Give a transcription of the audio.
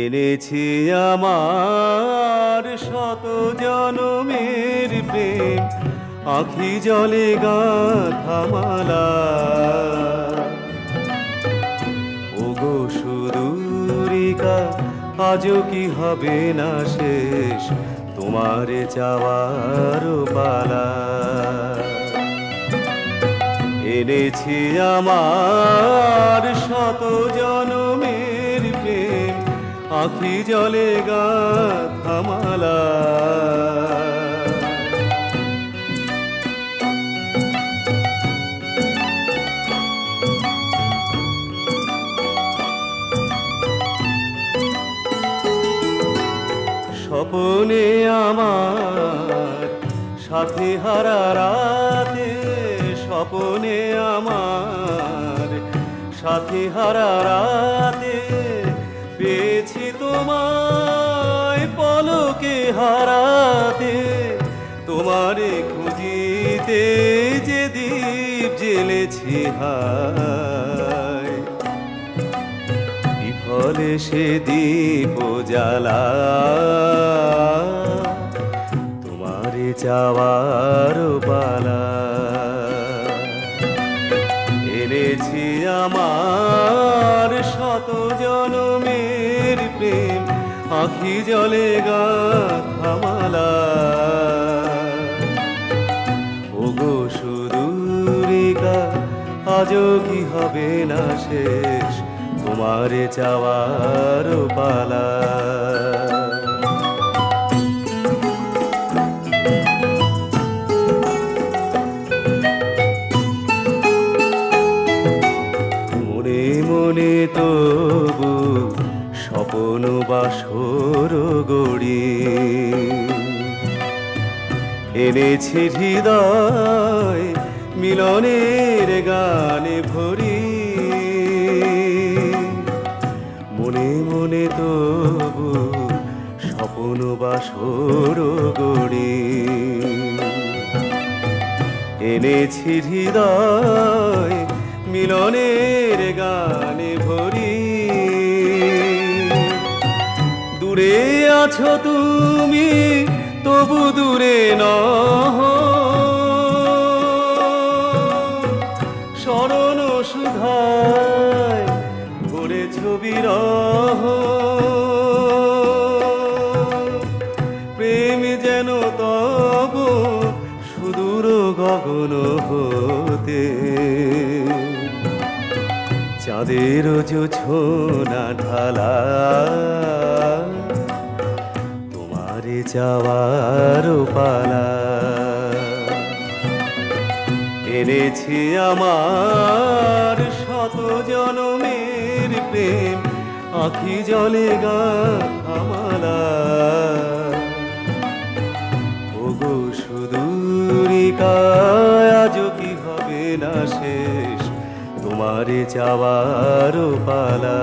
এনেছি আমার শত জনমের প্রেম, আঁখি জলে গাঁথা মালা। ওগো সুদূরিকা, আজও কি হবে না শেষ তোমারে চাওয়ার পালা। এনেছি আমার শত জনমের প্রেম, আঁখি জলে গাঁথা মালা। স্বপনে আমার সাথে হারা রাতে, স্বপনে আমার সাথে হারা রাতে পেয়েছি তোমায় পলকে হারাতে। তোমারে খুঁজিতে যে দীপ জ্বেলেছি হায়, বিফলে সে দীপ জ্বালা। তোমারে চাওয়ার পালা। এনেছি আমার শত জনমের প্রেম, আঁখি জলে গাঁথা মালা। ওগো সুদূরিকা, আজও কি হবে না শেষ তোমারে চাওয়ার পালা। মনে মনে তবু স্বপন বাসর গড়ি, এনেছি হৃদয় মিলনের গানে ভরি। মনে মনে তবু স্বপন বাসর গড়ি, এনেছি হৃদয় মিলনের গানে ভরি। দূরে আছো তুমি তবু দূরে নহ, স্মরণ সুধায় ভরেছ বিরহ। প্রেম যেন তব সুদূর গগন হতে, চাঁদের জোছনা ঢালা। তোমারে চাওয়ার পালা। এনেছি আমার শত জনমের প্রেম, আঁখি জলে গাঁথা মালা। ওগো সুদূরিকা, আজও কি হবে না শেষ তোমারে চাওয়ার পালা।